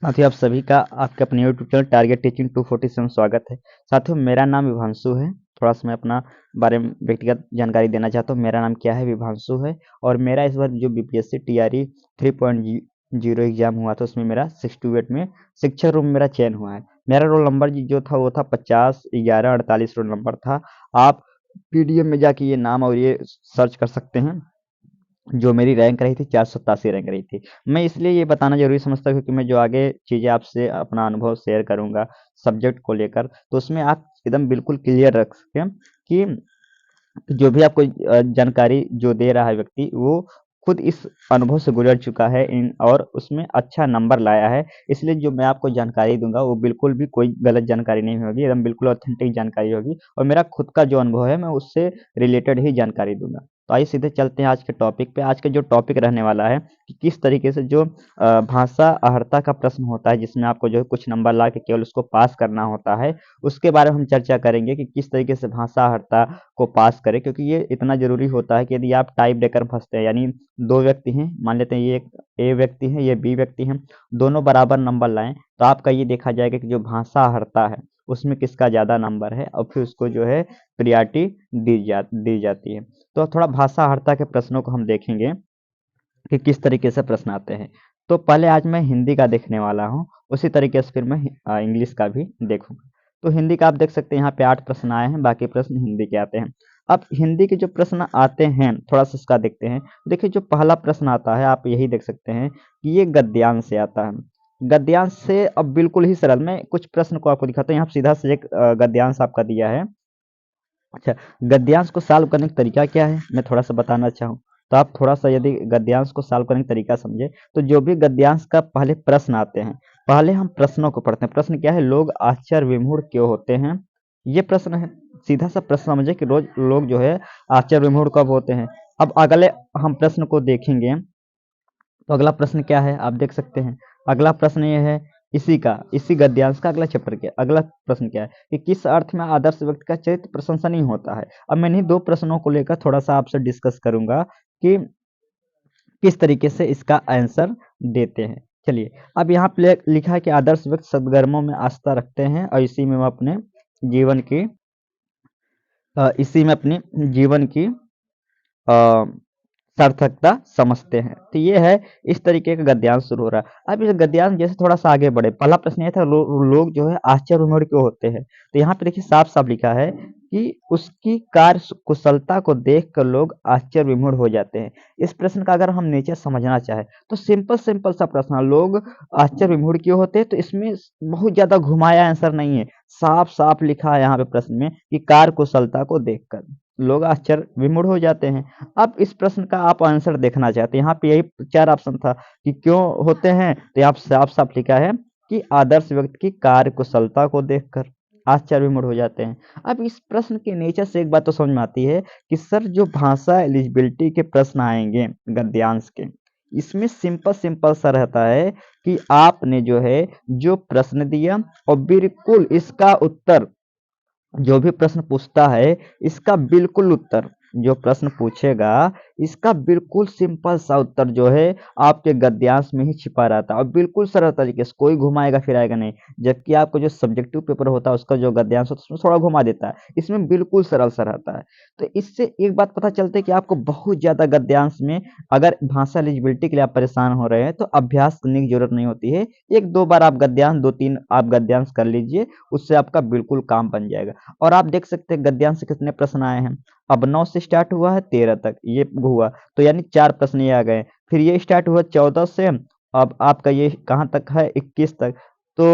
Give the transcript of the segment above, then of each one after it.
साथियों, आप सभी का आपके अपने यूट्यूब चैनल टारगेट टीचिंग 247 में स्वागत है। साथियों, मेरा नाम विभांशु है। थोड़ा सा मैं अपना बारे में व्यक्तिगत जानकारी देना चाहता हूँ। मेरा नाम क्या है? विभांशु है। और मेरा इस बार जो बीपीएससी टीआरई 3.0 एग्जाम हुआ था, उसमें मेरा 68 में शिक्षक रूप में मेरा चयन हुआ है। मेरा रोल नंबर जो था वो था 50/11/48 रोल नंबर था। आप पीडीएफ में जाके ये नाम और ये सर्च कर सकते हैं। जो मेरी रैंक रही थी 487 रैंक रही थी। मैं इसलिए ये बताना ज़रूरी समझता हूँ, क्योंकि मैं जो आगे चीज़ें आपसे अपना अनुभव शेयर करूँगा सब्जेक्ट को लेकर, तो उसमें आप एकदम बिल्कुल क्लियर रख सकें कि जो भी आपको जानकारी जो दे रहा है व्यक्ति, वो खुद इस अनुभव से गुजर चुका है इन और उसमें अच्छा नंबर लाया है। इसलिए जो मैं आपको जानकारी दूँगा वो बिल्कुल भी कोई गलत जानकारी नहीं होगी, एकदम बिल्कुल ऑथेंटिक जानकारी होगी और मेरा खुद का जो अनुभव है मैं उससे रिलेटेड ही जानकारी दूँगा। तो आइए सीधे चलते हैं आज के टॉपिक पे। आज का जो टॉपिक रहने वाला है कि किस तरीके से जो भाषा अहर्ता का प्रश्न होता है, जिसमें आपको जो है कुछ नंबर ला के केवल उसको पास करना होता है, उसके बारे में हम चर्चा करेंगे कि किस तरीके से भाषा अहर्ता को पास करें। क्योंकि ये इतना ज़रूरी होता है कि यदि आप टाई ब्रेकर फँसते हैं, यानी 2 व्यक्ति हैं, मान लेते हैं ये एक ए व्यक्ति है, ये बी व्यक्ति हैं, दोनों बराबर नंबर लाएँ, तो आपका ये देखा जाएगा कि जो भाषा अहर्ता है, उसमें किसका ज़्यादा नंबर है और फिर उसको जो है प्रायोरिटी दी जाती है। तो थोड़ा भाषा अहर्ता के प्रश्नों को हम देखेंगे कि किस तरीके से प्रश्न आते हैं। तो पहले आज मैं हिंदी का देखने वाला हूँ, उसी तरीके से फिर मैं इंग्लिश का भी देखूँगा। तो हिंदी का आप देख सकते हैं यहाँ पे 8 प्रश्न आए हैं, बाकी प्रश्न हिंदी के आते हैं। अब हिंदी के जो प्रश्न आते हैं, थोड़ा-सा इसका देखते हैं। देखिए, जो पहला प्रश्न आता है, आप यही देख सकते हैं कि ये गद्यांश से आता है। गद्यांश से अब बिल्कुल ही सरल, मैं कुछ प्रश्न को आपको दिखाता हूँ। यहाँ पे सीधा से एक गद्यांश आपका दिया है। अच्छा, गद्यांश को सॉल्व करने का तरीका क्या है, मैं थोड़ा-सा बताना चाहूँ। तो आप थोड़ा-सा यदि गद्यांश को सॉल्व करने का तरीका समझें, तो जो भी गद्यांश का पहले प्रश्न आते हैं, पहले हम प्रश्नों को पढ़ते हैं। प्रश्न क्या है? लोग आश्चर्य विमूढ़ क्यों होते हैं? ये प्रश्न है। सीधा-सा प्रश्न समझें कि रोज़ लोग जो है आश्चर्य विमूढ़ कब होते हैं। अब अगले हम प्रश्न को देखेंगे, तो अगला प्रश्न क्या है? आप देख सकते हैं। अगला प्रश्न ये है इसी गद्यांश का अगला चैप्टर क्या है? अगला प्रश्न क्या है कि किस अर्थ में आदर्श व्यक्ति का चरित्र प्रशंसनीय होता है? अब मैं इन्हीं 2 प्रश्नों को लेकर थोड़ा-सा आपसे डिस्कस करूँगा कि किस तरीके से इसका आंसर देते हैं। चलिए, अब यहाँ पे लिखा है कि आदर्श व्यक्ति सद्कर्मों में आस्था रखते हैं और जीवन की इसी में अपनी जीवन की अ, सार्थकता समझते हैं। तो ये है, इस तरीके का गद्यांश शुरू हो रहा है। अब इस गद्यांश जैसे थोड़ा-सा आगे बढ़े, पहला प्रश्न ये था लोग जो है आश्चर्य विमूढ़ क्यों होते हैं? तो यहाँ पे देखिए साफ-साफ लिखा है कि उसकी कार्य कुशलता को देखकर लोग आश्चर्य विमूढ़ हो जाते हैं। इस प्रश्न का अगर हम नेचर समझना चाहें, तो सिंपल सा प्रश्न है, लोग आश्चर्य विमूढ़ क्यों होते हैं? तो इसमें बहुत ज़्यादा घुमाया आंसर नहीं है। साफ-साफ लिखा है यहाँ पे प्रश्न में कि कार्य कुशलता को देखकर लोग आश्चर्य विमूढ़ हो जाते हैं। अब इस प्रश्न का आप आंसर देखना चाहते हैं, यहाँ पे यही 4 ऑप्शन था कि क्यों होते हैं, तो यहाँ साफ-साफ लिखा है कि आदर्श व्यक्ति की कार्य कुशलता को देखकर आश्चर्य विमूढ़ हो जाते हैं। अब इस प्रश्न के नेचर से एक बात तो समझ में आती है कि सर, जो भाषा एलिजिबिलिटी के प्रश्न आएँगे गद्यांश के, इसमें सिंपल सा रहता है कि आपने जो है, जो प्रश्न दिया और बिल्कुल इसका उत्तर, जो भी प्रश्न पूछता है, इसका बिल्कुल उत्तर, जो प्रश्न पूछेगा, इसका बिल्कुल सिंपल सा उत्तर जो है आपके गद्यांश में ही छिपा रहता है और बिल्कुल सरल तरीके से, कोई घुमाएगा फिराएगा नहीं। जबकि आपका जो सब्जेक्टिव पेपर होता है, उसका जो गद्यांश होता है, उसमें थोड़ा घुमा देता है, इसमें बिल्कुल सरल सा रहता है। तो इससे एक बात पता चलती है कि आपको बहुत ज़्यादा गद्यांश में, अगर भाषा एलिजिबिलिटी के लिए आप परेशान हो रहे हैं, तो अभ्यास करने की ज़रूरत नहीं होती है। 1-2 बार आप गद्यांश, 2-3 आप गद्यांश कर लीजिए, उससे आपका बिल्कुल काम बन जाएगा। और आप देख सकते हैं गद्यांश से कितने प्रश्न आए हैं। अब 9 से स्टार्ट हुआ है 13 तक, ये हुआ, तो यानी 4 प्रश्न ये आ गए। फिर ये स्टार्ट हुआ 14 से, अब आपका ये कहाँ तक है 21 तक। तो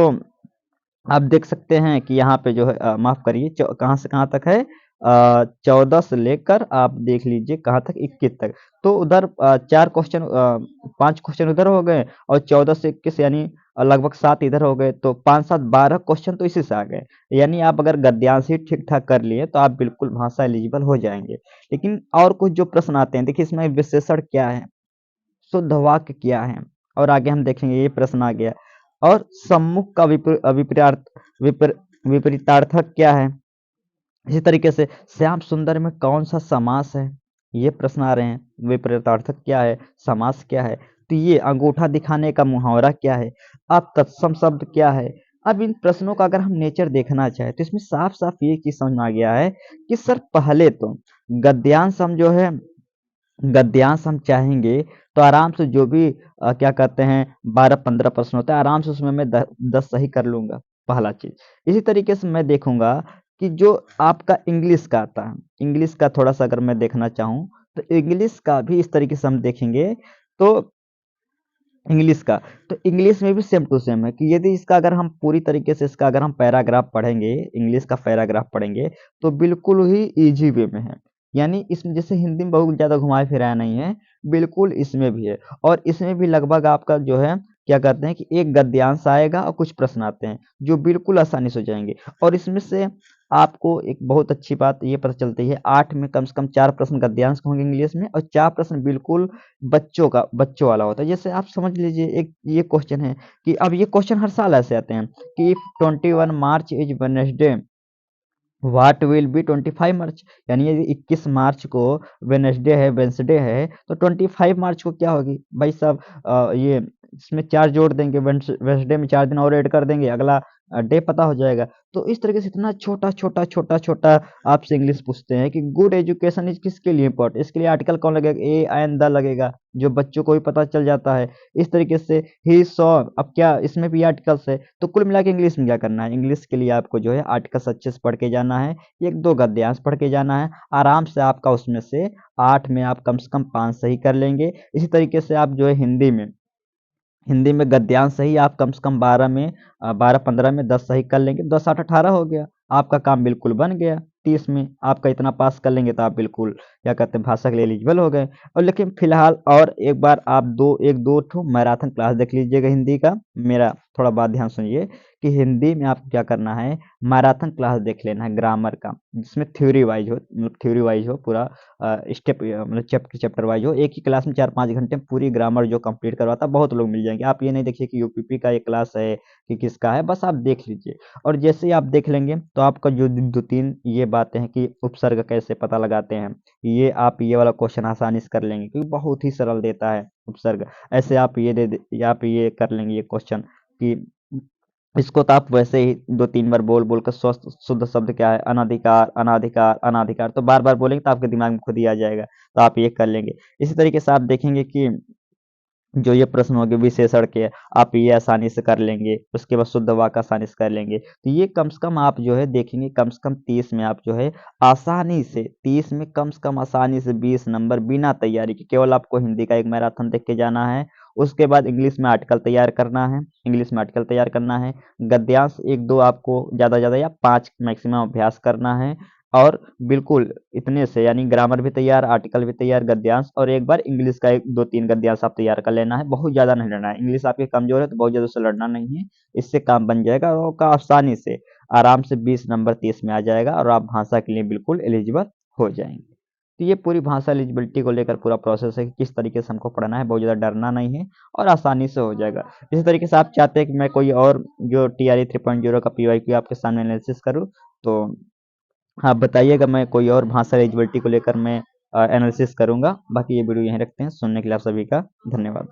आप देख सकते हैं कि यहाँ पे जो है माफ़ करिए, कहाँ से कहाँ तक है, 14 से लेकर आप देख लीजिए कहाँ तक, 21 तक। तो उधर 4 क्वेश्चन, 5 क्वेश्चन उधर हो गए और 14 से 21 यानी लगभग 7 इधर हो गए, तो 5-7 12 क्वेश्चन तो इसी से आ गए। यानी आप अगर गद्यांश ही ठीक-ठाक कर लिए, तो आप बिल्कुल भाषा एलिजिबल हो जाएँगे। लेकिन और कुछ जो प्रश्न आते हैं, देखिए इसमें विशेषण क्या है? शुद्ध वाक्य क्या है? और आगे हम देखेंगे, ये प्रश्न आ गया। और सम्मुख का विपरीतार्थक क्या है? इसी तरीके से श्याम सुंदर में कौन सा समास है? ये प्रश्न आ रहे हैं। विपरीतार्थक क्या है? समास क्या है? तो ये अंगूठा दिखाने का मुहावरा क्या है? अब तत्सम शब्द क्या है? अब इन प्रश्नों का अगर हम नेचर देखना चाहें तो इसमें साफ-साफ ये चीज़ समझ में आ गया है कि सर पहले तो गद्यांश हम जो है गद्यांश हम चाहेंगे तो आराम से जो भी क्या कहते हैं 12-15 प्रश्न होता है आराम से उसमें मैं 10 सही कर लूँगा, पहला चीज़। इसी तरीके से मैं देखूँगा कि जो आपका इंग्लिश का आता है, इंग्लिश का थोड़ा-सा अगर मैं देखना चाहूँ, तो इंग्लिश का भी इस तरीके से हम देखेंगे तो इंग्लिश का, तो इंग्लिश में भी सेम टू सेम है कि यदि इसका अगर हम पूरी तरीके से इसका अगर हम पैराग्राफ पढ़ेंगे, इंग्लिश का पैराग्राफ पढ़ेंगे, तो बिल्कुल ही ईज़ी वे में है। यानी इसमें जैसे हिंदी में बहुत ज़्यादा घुमाया-फिराया नहीं है, बिल्कुल इसमें भी है और इसमें भी लगभग आपका जो है, क्या कहते हैं कि एक गद्यांश आएगा और कुछ प्रश्न आते हैं, जो बिल्कुल आसानी से हो जाएँगे और इसमें से आपको एक बहुत अच्छी बात ये पता चलती है, 8 में कम से कम 4 प्रश्न गद्यांश के होंगे इंग्लिश में और 4 प्रश्न बिल्कुल बच्चों वाला होता है। जैसे आप समझ लीजिए एक ये क्वेश्चन है कि अब ये क्वेश्चन हर साल ऐसे आते हैं कि if 21 March is Wednesday what will be 25 मार्च, यानी यदि 21 मार्च को वेडनेसडे है तो 25 मार्च को क्या होगी? भाई साहब ये इसमें 4 जोड़ देंगे वेडनेसडे में 4 दिन और ऐड कर देंगे, अगला डे पता हो जाएगा। तो इस तरीके से इतना छोटा-छोटा आपसे इंग्लिश पूछते हैं कि गुड एजुकेशन इज़ किसके लिए इम्पोर्टेंट? इसके लिए आर्टिकल कौन लगेगा? ए एंड द लगेगा, जो बच्चों को भी पता चल जाता है। इस तरीके से ही सॉ, अब क्या इसमें भी आर्टिकल्स है, तो कुल मिला के इंग्लिश में क्या करना है? इंग्लिश के लिए आपको जो है आर्टिकल्स अच्छे से पढ़ के जाना है, 1-2 गद्यांश पढ़ के जाना है, आराम से आपका उसमें से 8 में आप कम से कम 5 सही कर लेंगे। इसी तरीके से आप जो है हिंदी में गद्यांश सही आप कम से कम 12-15 में 10 सही कर लेंगे, 10 8 18 हो गया, आपका काम बिल्कुल बन गया। 30 में आपका इतना पास कर लेंगे तो आप बिल्कुल क्या कहते हैं भाषा के लिए एलिजिबल हो गए। और लेकिन फिलहाल और एक बार आप 1-2 ठो मैराथन क्लास देख लीजिएगा हिंदी का। मेरा थोड़ा बात ध्यान सुनिए कि हिंदी में आपको क्या करना है, मैराथन क्लास देख लेना है ग्रामर का, जिसमें थ्योरी वाइज़ हो पूरा स्टेप मतलब चैप्टर चैप्टर वाइज़ हो। एक ही क्लास में 4-5 घंटे में पूरी ग्रामर जो कंप्लीट करवाता है, बहुत लोग मिल जाएँगे। आप ये नहीं देखिए कि यूपीपी का ये क्लास है कि किसका है, बस आप देख लीजिए। और जैसे ही आप देख लेंगे तो आपका जो 2-3 ये बातें हैं कि उपसर्ग कैसे पता लगाते हैं, ये आप ये वाला क्वेश्चन आसानी से कर लेंगे क्योंकि बहुत ही सरल देता है उपसर्ग। ऐसे आप ये आप ये कर लेंगे ये क्वेश्चन कि इसको तो आप वैसे ही 2-3 बार बोल-बोल कर स्वस्थ शुद्ध शब्द क्या है? अनधिकार, अनाधिकार, अनाधिकार, तो बार-बार बोलेंगे तो आपके दिमाग में खुद ही आ जाएगा, तो आप ये कर लेंगे। इसी तरीके से आप देखेंगे कि जो ये प्रश्न हो गए विशेषण के, आप ये आसानी से कर लेंगे, उसके बाद शुद्ध वाक्य आसानी से कर लेंगे। तो ये कम से कम आप जो है देखेंगे कम से कम 30 में आप जो है आसानी से 30 में कम से कम आसानी से 20 नंबर बिना तैयारी के, केवल आपको हिंदी का एक मैराथन देख के जाना है। उसके बाद इंग्लिश में आर्टिकल तैयार करना है, गद्यांश 1-2 आपको ज़्यादा से ज़्यादा या 5 मैक्सिमम अभ्यास करना है और बिल्कुल इतने से यानी ग्रामर भी तैयार, आर्टिकल भी तैयार, गद्यांश और एक बार इंग्लिश का 1 2-3 गद्यांश आप तैयार कर लेना है। बहुत ज़्यादा नहीं लड़ना है। इंग्लिश आपकी कमज़ोर है तो बहुत ज़्यादा उससे लड़ना नहीं है। इससे काम बन जाएगा और का आसानी से आराम से 20 नंबर 30 में आ जाएगा और आप भाषा के लिए बिल्कुल एलिजिबल हो जाएँगे। तो ये पूरी भाषा एलिजिबिलिटी को लेकर पूरा प्रोसेस है कि किस तरीके से हमको पढ़ना है, बहुत ज़्यादा डरना नहीं है और आसानी से हो जाएगा। इसी तरीके से आप चाहते हैं कि मैं कोई और जो टीआरई 3.0 का पीवाईक्यू आपके सामने एनालिसिस करूँ, तो आप बताइएगा, मैं कोई और भाषा एलिजिबिलिटी को लेकर मैं एनालिसिस करूँगा। बाकी ये वीडियो यहीं रखते हैं। सुनने के लिए आप सभी का धन्यवाद।